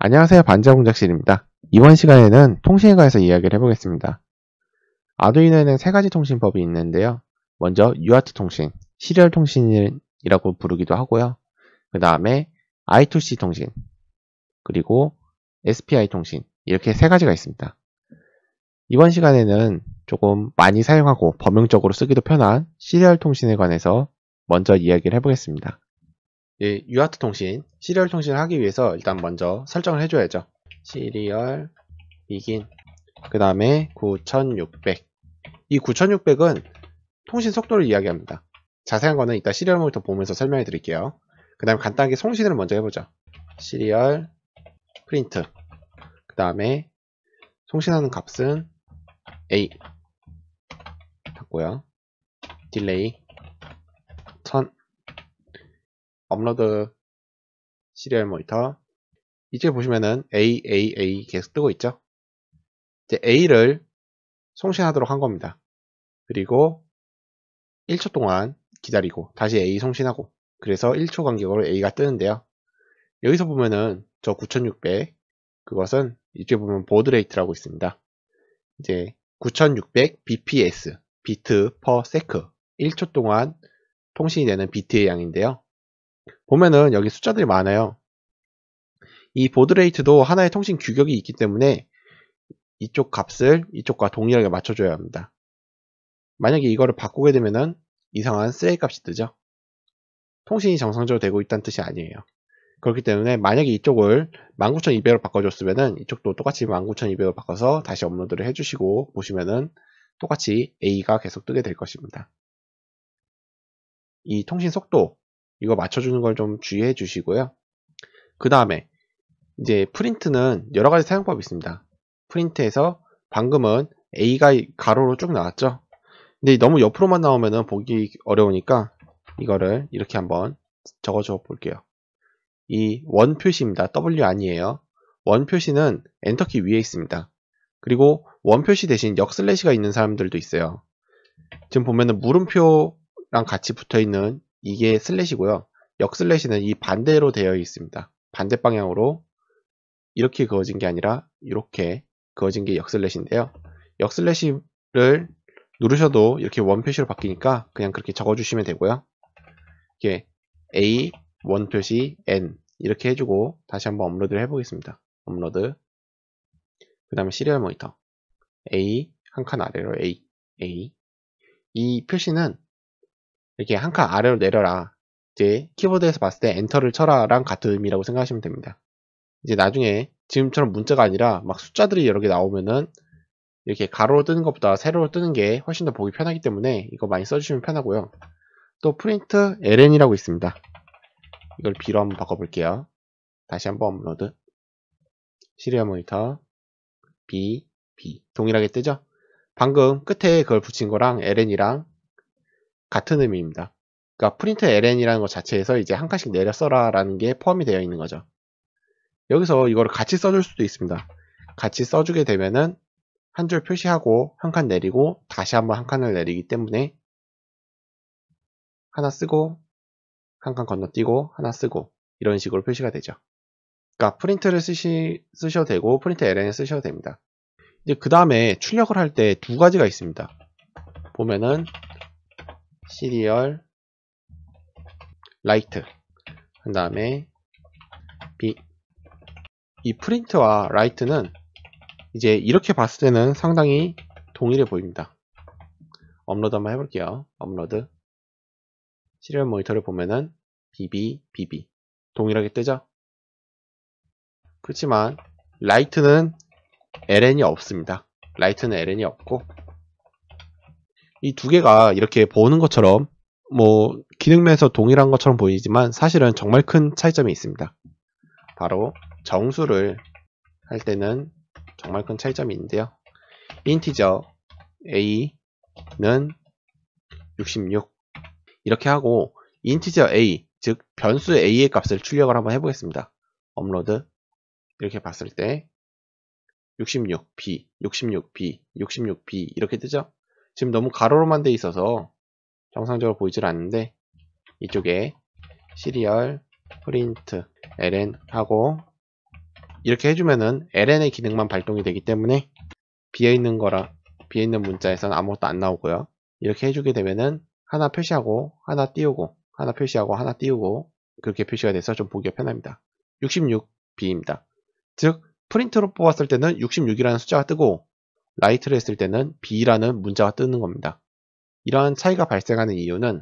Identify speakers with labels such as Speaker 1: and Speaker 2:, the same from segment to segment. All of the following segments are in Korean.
Speaker 1: 안녕하세요. 반자공작실입니다. 이번 시간에는 통신에 관해서 이야기를 해보겠습니다. 아두이노에는 세 가지 통신법이 있는데요. 먼저 UART 통신, 시리얼 통신이라고 부르기도 하고요. 그 다음에 I2C 통신, 그리고 SPI 통신, 이렇게 세 가지가 있습니다. 이번 시간에는 조금 많이 사용하고 범용적으로 쓰기도 편한 시리얼 통신에 관해서 먼저 이야기를 해보겠습니다. UART 통신, 시리얼 통신을 하기 위해서 일단 먼저 설정을 해줘야죠. 시리얼 begin, 그 다음에 9600. 이 9600은 통신 속도를 이야기합니다. 자세한 거는 이따 시리얼 모니터 보면서 설명해 드릴게요. 그 다음에 간단하게 송신을 먼저 해보죠. 시리얼 프린트, 그 다음에 송신하는 값은 A 닫고요. 딜레이 1000, 업로드 시리얼 모니터. 이제 보시면은 A 계속 뜨고 있죠. 이제 A를 송신하도록 한 겁니다. 그리고 1초 동안 기다리고 다시 A 송신하고, 그래서 1초 간격으로 A가 뜨는데요. 여기서 보면은 저 9600, 그것은 이쪽에 보면 보드 레이트라고 있습니다. 이제 9600 bps, 비트 퍼 세크, 1초 동안 통신이 되는 비트의 양인데요. 보면은 여기 숫자들이 많아요. 이 보드 레이트도 하나의 통신 규격이 있기 때문에 이쪽 값을 이쪽과 동일하게 맞춰줘야 합니다. 만약에 이거를 바꾸게 되면은 이상한 쓰레기 값이 뜨죠. 통신이 정상적으로 되고 있다는 뜻이 아니에요. 그렇기 때문에 만약에 이쪽을 19200으로 바꿔줬으면은 이쪽도 똑같이 19200으로 바꿔서 다시 업로드를 해주시고 보시면은 똑같이 A가 계속 뜨게 될 것입니다. 이 통신 속도, 이거 맞춰주는 걸 좀 주의해 주시고요. 그 다음에 이제 프린트는 여러 가지 사용법이 있습니다. 프린트에서 방금은 A가 가로로 쭉 나왔죠. 근데 너무 옆으로만 나오면은 보기 어려우니까 이거를 이렇게 한번 적어줘 볼게요. 이 원 표시입니다. W 아니에요. 원 표시는 엔터키 위에 있습니다. 그리고 원 표시 대신 역슬래시가 있는 사람들도 있어요. 지금 보면은 물음표랑 같이 붙어 있는 이게 슬래시고요. 역슬래시는 이 반대로 되어 있습니다. 반대 방향으로 이렇게 그어진 게 아니라 이렇게 그어진 게 역슬래시인데요. 역슬래시를 누르셔도 이렇게 원 표시로 바뀌니까 그냥 그렇게 적어주시면 되고요. 이렇게 A 원 표시 N 이렇게 해주고 다시 한번 업로드를 해보겠습니다. 업로드, 그 다음에 시리얼 모니터 A 한 칸 아래로 A. 이 표시는 이렇게 한 칸 아래로 내려라, 이제 키보드에서 봤을 때 엔터를 쳐라랑 같은 의미라고 생각하시면 됩니다. 이제 나중에 지금처럼 문자가 아니라 막 숫자들이 여러 개 나오면은 이렇게 가로로 뜨는 것보다 세로로 뜨는 게 훨씬 더 보기 편하기 때문에 이거 많이 써주시면 편하고요. 또 프린트 ln이라고 있습니다. 이걸 B로 한번 바꿔볼게요. 다시 한번 업로드, 시리얼 모니터 B 동일하게 뜨죠? 방금 끝에 그걸 붙인 거랑 ln이랑 같은 의미입니다. 그러니까 프린트 ln이라는 것 자체에서 이제 한 칸씩 내려 써라 라는 게 포함이 되어 있는 거죠. 여기서 이거를 같이 써줄 수도 있습니다. 같이 써주게 되면은 한 줄 표시하고 한 칸 내리고 다시 한번 한 칸을 내리기 때문에 하나 쓰고 한 칸 건너뛰고 하나 쓰고 이런 식으로 표시가 되죠. 그러니까 프린트를 쓰셔도 되고 프린트 ln을 쓰셔도 됩니다. 이제 그 다음에 출력을 할 때 두 가지가 있습니다. 보면은 시리얼 라이트, 그 다음에 B. 이 프린트와 라이트는 이제 이렇게 봤을 때는 상당히 동일해 보입니다. 업로드 한번 해볼게요. 업로드, 시리얼 모니터를 보면은 BB 동일하게 뜨죠? 그렇지만 라이트는 ln이 없습니다. 라이트는 ln이 없고, 이 두 개가 이렇게 보는 것처럼 뭐 기능면에서 동일한 것처럼 보이지만 사실은 정말 큰 차이점이 있습니다. 바로 정수를 할 때는 정말 큰 차이점이 있는데요. 인티저 a는 66 이렇게 하고, 인티저 a, 즉 변수 a의 값을 출력을 한번 해보겠습니다. 업로드, 이렇게 봤을 때 66b, 66b, 66b 이렇게 뜨죠? 지금 너무 가로로만 돼 있어서 정상적으로 보이질 않는데, 이쪽에 시리얼 프린트 ln 하고 이렇게 해주면은 ln의 기능만 발동이 되기 때문에 비어있는 문자에서는 아무것도 안 나오고요. 이렇게 해주게 되면은 하나 표시하고 하나 띄우고 하나 표시하고 하나 띄우고 그렇게 표시가 돼서 좀 보기가 편합니다. 66b입니다. 즉 프린트로 뽑았을 때는 66이라는 숫자가 뜨고 라이트를 했을 때는 b라는 문자가 뜨는 겁니다. 이러한 차이가 발생하는 이유는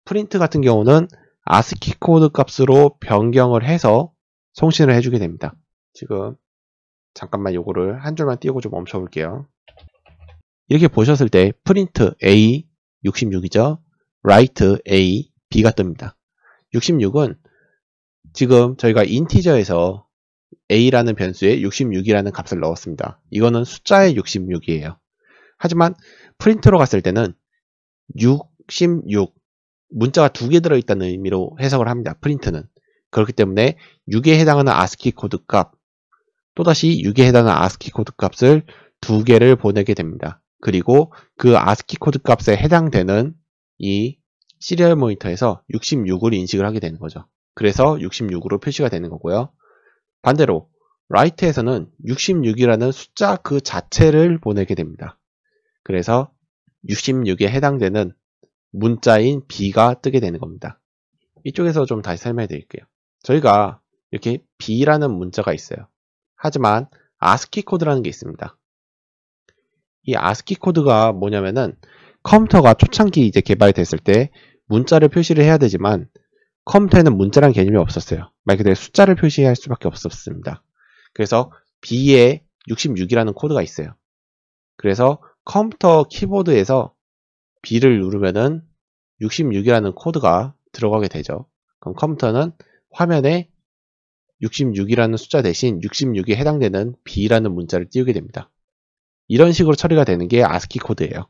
Speaker 1: 프린트 같은 경우는 ASCII 코드 값으로 변경을 해서 송신을 해주게 됩니다. 지금 잠깐만 요거를 한 줄만 띄우고 좀 멈춰 볼게요. 이렇게 보셨을 때 프린트 A 66이죠. write A B가 뜹니다. 66은 지금 저희가 인티저에서 A라는 변수에 66이라는 값을 넣었습니다. 이거는 숫자의 66이에요. 하지만 프린트로 갔을 때는 66 문자가 두 개 들어있다는 의미로 해석을 합니다. 프린트는. 그렇기 때문에 6에 해당하는 ASCII 코드 값 또다시 6에 해당하는 ASCII 코드 값을 두 개를 보내게 됩니다. 그리고 그 ASCII 코드 값에 해당되는 이 시리얼 모니터에서 66을 인식을 하게 되는 거죠. 그래서 66으로 표시가 되는 거고요. 반대로 write에서는 66이라는 숫자 그 자체를 보내게 됩니다. 그래서 66에 해당되는 문자인 b가 뜨게 되는 겁니다. 이쪽에서 좀 다시 설명해 드릴게요. 저희가 이렇게 b라는 문자가 있어요. 하지만 ASCII 코드라는 게 있습니다. 이 ASCII 코드가 뭐냐면은 컴퓨터가 초창기 이제 개발이 됐을 때 문자를 표시를 해야 되지만 컴퓨터에는 문자라는 개념이 없었어요. 말 그대로 숫자를 표시할 수밖에 없었습니다. 그래서 B에 66이라는 코드가 있어요. 그래서 컴퓨터 키보드에서 B를 누르면은 66이라는 코드가 들어가게 되죠. 그럼 컴퓨터는 화면에 66이라는 숫자 대신 66에 해당되는 B라는 문자를 띄우게 됩니다. 이런 식으로 처리가 되는 게 ASCII 코드예요.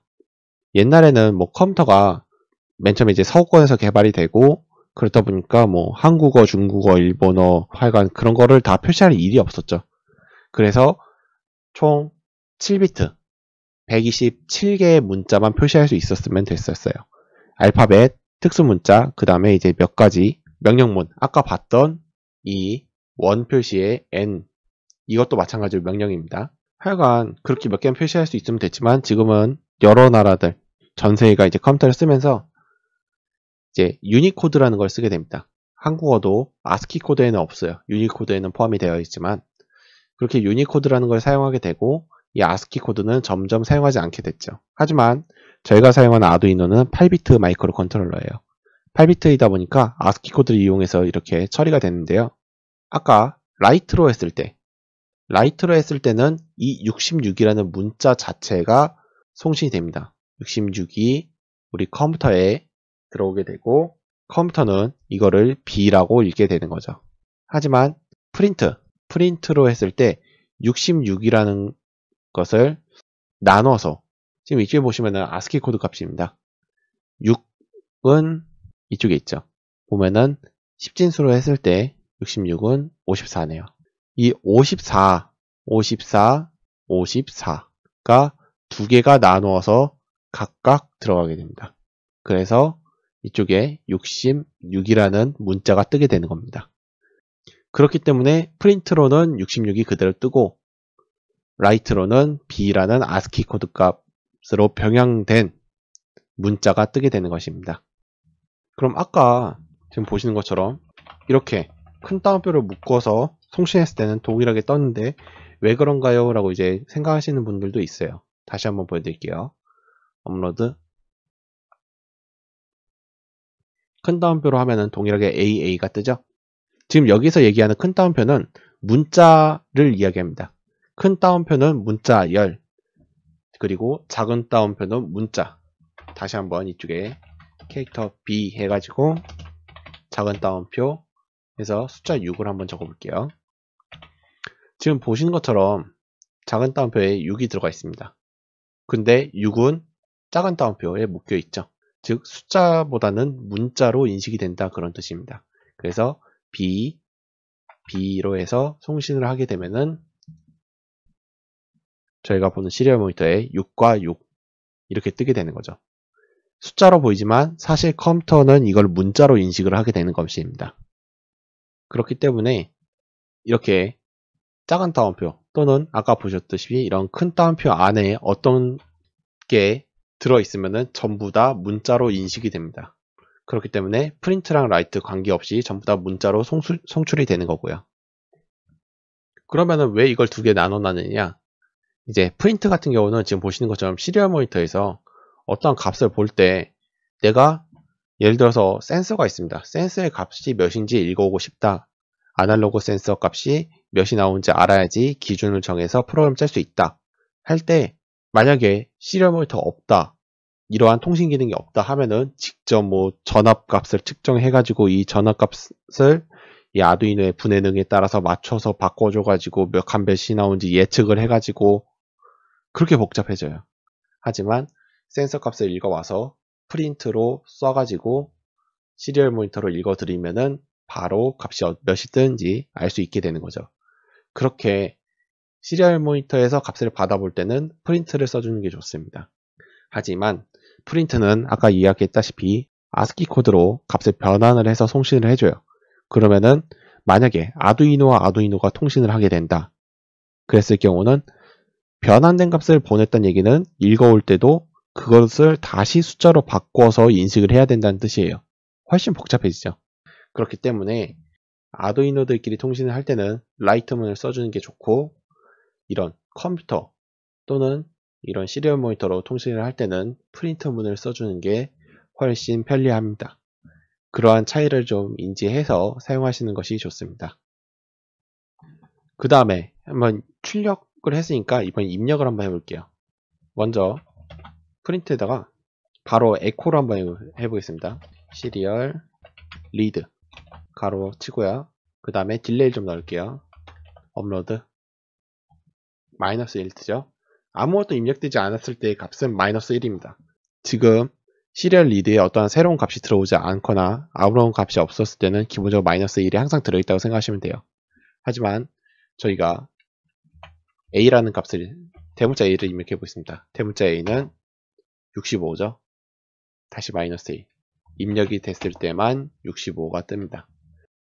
Speaker 1: 옛날에는 뭐 컴퓨터가 맨 처음에 이제 서구권에서 개발이 되고 그렇다 보니까 뭐 한국어, 중국어, 일본어, 하여간 그런 거를 다 표시할 일이 없었죠. 그래서 총 7비트, 127개의 문자만 표시할 수 있었으면 됐었어요. 알파벳, 특수문자, 그 다음에 이제 몇 가지 명령문, 아까 봤던 이 원 표시의 n, 이것도 마찬가지로 명령입니다. 하여간 그렇게 몇 개만 표시할 수 있으면 됐지만 지금은 여러 나라들, 전 세계가 이제 컴퓨터를 쓰면서 이제 유니코드라는 걸 쓰게 됩니다. 한국어도 ASCII 코드에는 없어요. 유니코드에는 포함이 되어 있지만 그렇게 유니코드라는 걸 사용하게 되고 이 ASCII 코드는 점점 사용하지 않게 됐죠. 하지만 저희가 사용하는 아두이노는 8비트 마이크로 컨트롤러예요. 8비트이다 보니까 ASCII 코드를 이용해서 이렇게 처리가 되는데요. 아까 라이트로 했을 때는 이 66이라는 문자 자체가 송신이 됩니다. 66이 우리 컴퓨터에 들어오게 되고 컴퓨터는 이거를 B라고 읽게 되는 거죠. 하지만 프린트로 했을 때 66이라는 것을 나눠서 지금 이쪽에 보시면은 ASCII 코드 값입니다. 6은 이쪽에 있죠. 보면은 10진수로 했을 때 66은 54네요. 이 54가 두 개가 나누어서 각각 들어가게 됩니다. 그래서 이쪽에 66이라는 문자가 뜨게 되는 겁니다. 그렇기 때문에 프린트로는 66이 그대로 뜨고 라이트로는 B라는 ASCII 코드 값으로 병행된 문자가 뜨게 되는 것입니다. 그럼 아까 지금 보시는 것처럼 이렇게 큰 따옴표를 묶어서 송신했을 때는 동일하게 떴는데 왜 그런가요? 라고 이제 생각하시는 분들도 있어요. 다시 한번 보여드릴게요. 업로드. 큰 따옴표로 하면은 동일하게 AA가 뜨죠? 지금 여기서 얘기하는 큰 따옴표는 문자를 이야기합니다. 큰 따옴표는 문자 열, 그리고 작은 따옴표는 문자. 다시 한번 이쪽에 캐릭터 B 해가지고 작은 따옴표 해서 숫자 6을 한번 적어볼게요. 지금 보시는 것처럼 작은 따옴표에 6이 들어가 있습니다. 근데 6은 작은 따옴표에 묶여 있죠. 즉 숫자보다는 문자로 인식이 된다 그런 뜻입니다. 그래서 B로 해서 송신을 하게 되면은 저희가 보는 시리얼 모니터에 6과 6 이렇게 뜨게 되는 거죠. 숫자로 보이지만 사실 컴퓨터는 이걸 문자로 인식을 하게 되는 것입니다. 그렇기 때문에 이렇게 작은 따옴표 또는 아까 보셨듯이 이런 큰 따옴표 안에 어떤 게 들어있으면 전부 다 문자로 인식이 됩니다. 그렇기 때문에 프린트랑 라이트 관계없이 전부 다 문자로 송출이 되는 거고요. 그러면은 왜 이걸 두 개 나눠 놨느냐? 이제 프린트 같은 경우는 지금 보시는 것처럼 시리얼 모니터에서 어떠한 값을 볼 때 내가 예를 들어서 센서가 있습니다. 센서의 값이 몇인지 읽어오고 싶다. 아날로그 센서 값이 몇이 나오는지 알아야지 기준을 정해서 프로그램 짤 수 있다. 할 때 만약에 시리얼 모니터 없다. 이러한 통신 기능이 없다 하면은 직접 뭐 전압 값을 측정해 가지고 이 전압 값을 이 아두이노의 분해능에 따라서 맞춰서 바꿔줘 가지고 몇 간 몇이 나오는지 예측을 해 가지고 그렇게 복잡해져요. 하지만 센서 값을 읽어와서 프린트로 써가지고 시리얼 모니터로 읽어드리면은 바로 값이 몇이 뜨는지 알 수 있게 되는 거죠. 그렇게 시리얼 모니터에서 값을 받아볼 때는 프린트를 써주는 게 좋습니다. 하지만 프린트는 아까 이야기했다시피 아스키 코드로 값을 변환을 해서 송신을 해줘요. 그러면은 만약에 아두이노와 아두이노가 통신을 하게 된다. 그랬을 경우는 변환된 값을 보냈다는 얘기는 읽어올 때도 그것을 다시 숫자로 바꿔서 인식을 해야 된다는 뜻이에요. 훨씬 복잡해지죠. 그렇기 때문에 아두이노들끼리 통신을 할 때는 라이트문을 써주는 게 좋고 이런 컴퓨터 또는 이런 시리얼 모니터로 통신을 할 때는 프린트문을 써주는 게 훨씬 편리합니다. 그러한 차이를 좀 인지해서 사용하시는 것이 좋습니다. 그 다음에 한번 출력을 했으니까 이번 입력을 한번 해볼게요. 먼저 프린트에다가 바로 에코로 한번 해보겠습니다. 시리얼 리드 가로 치고요. 그 다음에 딜레이 좀 넣을게요. 업로드 -1 뜨죠. 아무것도 입력되지 않았을 때의 값은 -1입니다. 지금 시리얼 리드에 어떠한 새로운 값이 들어오지 않거나 아무런 값이 없었을 때는 기본적으로 -1이 항상 들어있다고 생각하시면 돼요. 하지만 저희가 A라는 값을 대문자 A를 입력해 보겠습니다. 대문자 A는 65죠. 다시 -1 입력이 됐을 때만 65가 뜹니다.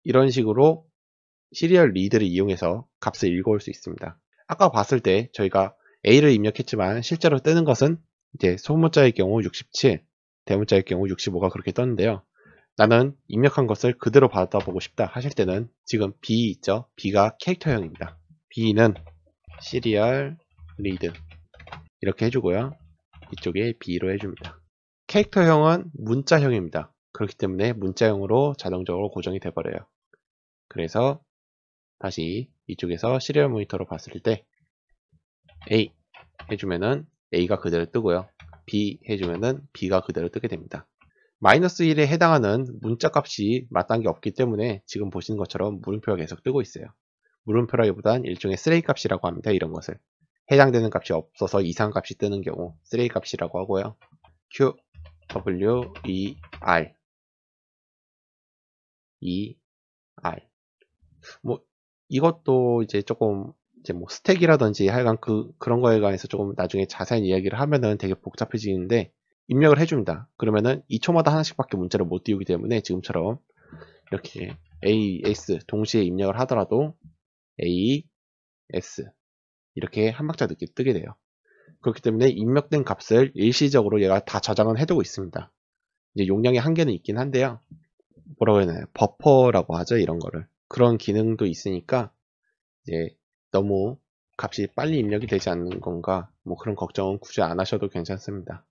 Speaker 1: 이런 식으로 시리얼 리드를 이용해서 값을 읽어올 수 있습니다. 아까 봤을 때 저희가 A를 입력했지만 실제로 뜨는 것은 이제 소문자의 경우 67, 대문자의 경우 65가 그렇게 떴는데요. 나는 입력한 것을 그대로 받아보고 싶다 하실 때는 지금 B 있죠? B가 캐릭터형입니다. B는 시리얼 리드 이렇게 해주고요. 이쪽에 B로 해줍니다. 캐릭터형은 문자형입니다. 그렇기 때문에 문자형으로 자동적으로 고정이 돼버려요. 그래서 다시 이쪽에서 시리얼 모니터로 봤을 때 A 해주면은 A가 그대로 뜨고요. B 해주면은 B가 그대로 뜨게 됩니다. -1에 해당하는 문자 값이 마땅한 게 없기 때문에 지금 보시는 것처럼 물음표가 계속 뜨고 있어요. 물음표라기보단 일종의 쓰레기 값이라고 합니다. 이런 것을 해당되는 값이 없어서 이상 값이 뜨는 경우 쓰레기 값이라고 하고요. Q, W, E, R 뭐 이것도 이제 조금 이제 뭐 스택이라든지 하여간 그런 거에 관해서 조금 나중에 자세한 이야기를 하면은 되게 복잡해지는데 입력을 해줍니다. 그러면은 2초마다 하나씩밖에 문자를 못 띄우기 때문에 지금처럼 이렇게 A, S 동시에 입력을 하더라도 A, S 이렇게 한 박자 늦게 뜨게 돼요. 그렇기 때문에 입력된 값을 일시적으로 얘가 다 저장은 해두고 있습니다. 이제 용량의 한계는 있긴 한데요. 뭐라고 해야 되나요? 버퍼라고 하죠. 이런 거를. 그런 기능도 있으니까 이제 너무 값이 빨리 입력이 되지 않는 건가 뭐 그런 걱정은 굳이 안 하셔도 괜찮습니다.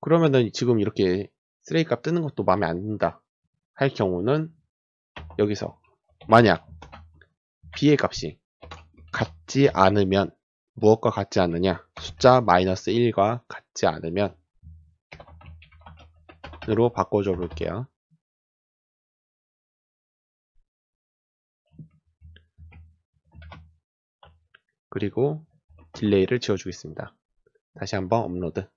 Speaker 1: 그러면은 지금 이렇게 쓰레기 값 뜨는 것도 마음에 안 든다 할 경우는 여기서 만약 B의 값이 같지 않으면 무엇과 같지 않느냐 숫자 -1과 같지 않으면 으로 바꿔줘 볼게요. 그리고 딜레이를 지워주겠습니다. 다시 한번 업로드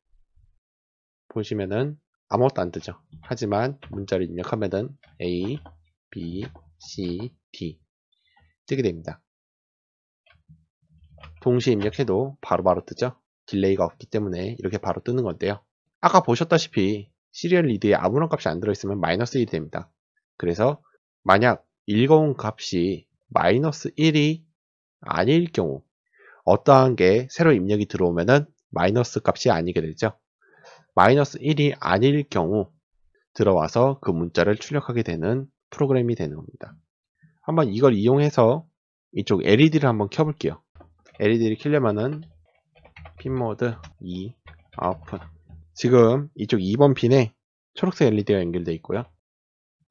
Speaker 1: 보시면은 아무것도 안 뜨죠. 하지만 문자를 입력하면은 A, B, C, D 뜨게 됩니다. 동시에 입력해도 바로바로 뜨죠. 딜레이가 없기 때문에 이렇게 바로 뜨는 건데요. 아까 보셨다시피 시리얼 리드에 아무런 값이 안 들어있으면 -1이 됩니다. 그래서 만약 읽어온 값이 -1이 아닐 경우, 어떠한 게 새로 입력이 들어오면은 마이너스 값이 아니게 되죠. 마이너스 1이 아닐 경우 들어와서 그 문자를 출력하게 되는 프로그램이 되는 겁니다. 한번 이걸 이용해서 이쪽 LED를 한번 켜볼게요. LED를 켜려면은 핀모드 2 아웃풋. 지금 이쪽 2번 핀에 초록색 LED가 연결되어 있고요.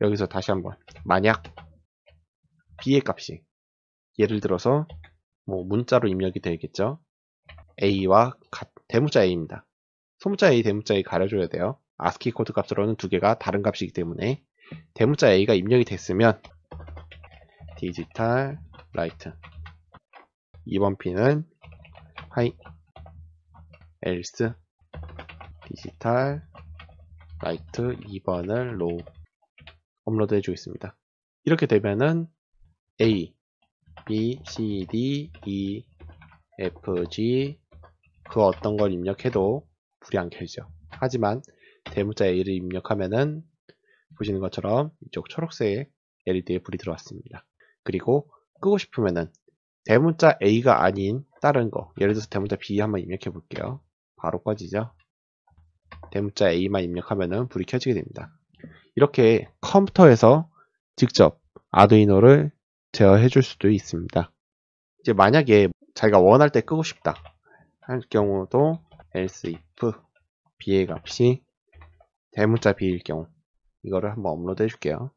Speaker 1: 여기서 다시 한번 만약 B의 값이 예를 들어서 뭐 문자로 입력이 되겠죠. A와 대문자 A입니다. 소문자 A, 대문자 A 가려줘야 돼요. ASCII 코드 값으로는 두 개가 다른 값이기 때문에 대문자 A가 입력이 됐으면 디지털 라이트 2번 핀은 하이 else 디지털 라이트 2번을 로우 업로드 해주겠습니다. 이렇게 되면은 A, B, C, D, E, F, G 그 어떤 걸 입력해도 불이 안 켜지죠. 하지만 대문자 A를 입력하면은 보시는 것처럼 이쪽 초록색 LED에 불이 들어왔습니다. 그리고 끄고 싶으면은 대문자 A가 아닌 다른 거, 예를 들어서 대문자 B 한번 입력해 볼게요. 바로 꺼지죠. 대문자 A만 입력하면은 불이 켜지게 됩니다. 이렇게 컴퓨터에서 직접 아두이노를 제어해 줄 수도 있습니다. 이제 만약에 자기가 원할 때 끄고 싶다 할 경우도 else if B의 값이 대문자 B일 경우 이거를 한번 업로드 해줄게요.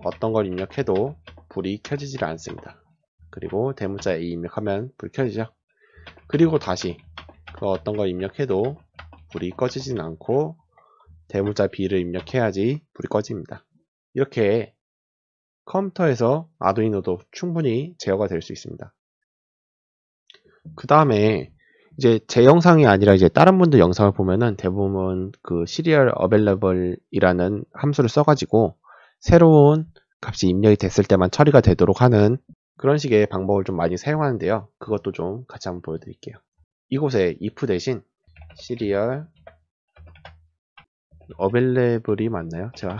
Speaker 1: 어떤 걸 입력해도 불이 켜지질 않습니다. 그리고 대문자 A 입력하면 불이 켜지죠. 그리고 다시 그 어떤 걸 입력해도 불이 꺼지진 않고 대문자 B를 입력해야지 불이 꺼집니다. 이렇게 컴퓨터에서 아두이노도 충분히 제어가 될 수 있습니다. 그 다음에 이제 제 영상이 아니라 이제 다른 분들 영상을 보면은 대부분 그 시리얼 어벨러블이라는 함수를 써가지고 새로운 값이 입력이 됐을 때만 처리가 되도록 하는 그런 식의 방법을 좀 많이 사용하는데요. 그것도 좀 같이 한번 보여드릴게요. 이곳에 if 대신 시리얼 어벨러블이 맞나요? 제가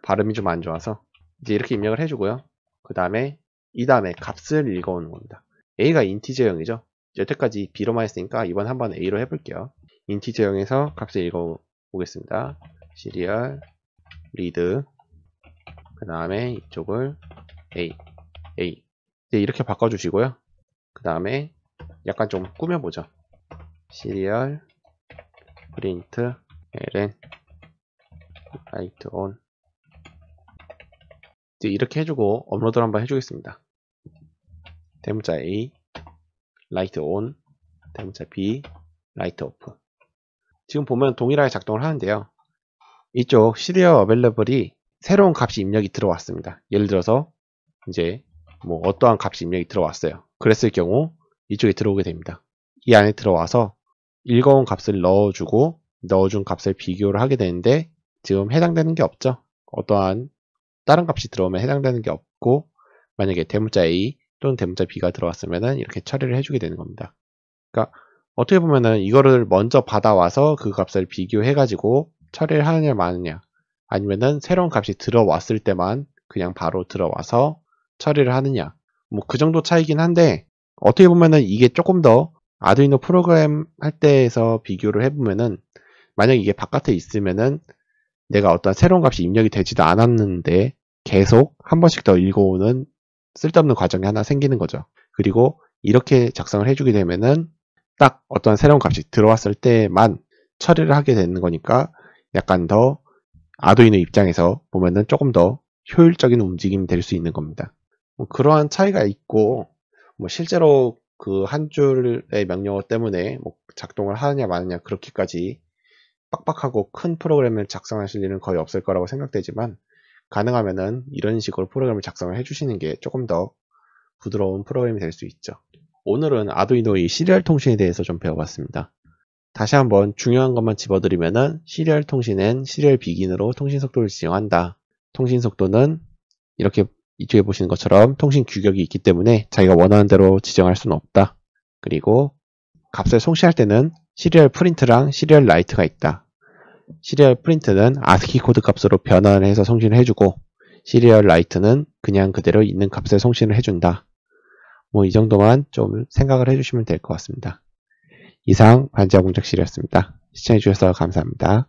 Speaker 1: 발음이 좀 안 좋아서 이제 이렇게 입력을 해주고요. 그 다음에 이 다음에 값을 읽어오는 겁니다. A가 인티저형이죠. 여태까지 B로만 했으니까 이번 한번 A로 해볼게요. 인티저형에서 값을 읽어보겠습니다. 시리얼 리드 그 다음에 이쪽을 A 이제 이렇게 바꿔주시고요. 그 다음에 약간 좀 꾸며보죠. 시리얼 프린트 ln 라이트 온 이제 이렇게 해주고 업로드를 한번 해주겠습니다. 대문자 A 라이트 온 대문자 B 라이트 오프. 지금 보면 동일하게 작동을 하는데요. 이쪽 시리얼 어벨러블이 새로운 값이 입력이 들어왔습니다. 예를 들어서 이제 뭐 어떠한 값이 입력이 들어왔어요. 그랬을 경우 이쪽에 들어오게 됩니다. 이 안에 들어와서 읽어온 값을 넣어주고 넣어준 값을 비교를 하게 되는데 지금 해당되는 게 없죠. 어떠한 다른 값이 들어오면 해당되는 게 없고 만약에 대문자 A 또는 대문자 B가 들어왔으면 이렇게 처리를 해주게 되는 겁니다. 그러니까 어떻게 보면은 이거를 먼저 받아와서 그 값을 비교해 가지고 처리를 하느냐 마느냐 아니면은 새로운 값이 들어왔을 때만 그냥 바로 들어와서 처리를 하느냐 뭐 그 정도 차이긴 한데 어떻게 보면은 이게 조금 더 아두이노 프로그램 할 때에서 비교를 해보면은 만약 이게 바깥에 있으면은 내가 어떤 새로운 값이 입력이 되지도 않았는데 계속 한 번씩 더 읽어오는 쓸데없는 과정이 하나 생기는 거죠. 그리고 이렇게 작성을 해주게 되면은 딱 어떤 새로운 값이 들어왔을 때만 처리를 하게 되는 거니까 약간 더 아두이노 입장에서 보면은 조금 더 효율적인 움직임이 될 수 있는 겁니다. 뭐 그러한 차이가 있고 뭐 실제로 그 한 줄의 명령어 때문에 뭐 작동을 하느냐 마느냐 그렇게까지 빡빡하고 큰 프로그램을 작성하실 일은 거의 없을 거라고 생각되지만 가능하면은 이런 식으로 프로그램을 작성을 해주시는 게 조금 더 부드러운 프로그램이 될 수 있죠. 오늘은 아두이노의 시리얼 통신에 대해서 좀 배워봤습니다. 다시 한번 중요한 것만 집어드리면은 시리얼 통신은 시리얼 비긴으로 통신 속도를 지정한다. 통신 속도는 이렇게 이쪽에 보시는 것처럼 통신 규격이 있기 때문에 자기가 원하는 대로 지정할 수는 없다. 그리고 값을 송시할 때는 시리얼 프린트랑 시리얼 라이트가 있다. 시리얼 프린트는 ASCII 코드 값으로 변환을 해서 송신을 해주고 시리얼 라이트는 그냥 그대로 있는 값을 송신을 해준다. 뭐 이 정도만 좀 생각을 해주시면 될 것 같습니다. 이상 반지하 공작실이었습니다. 시청해주셔서 감사합니다.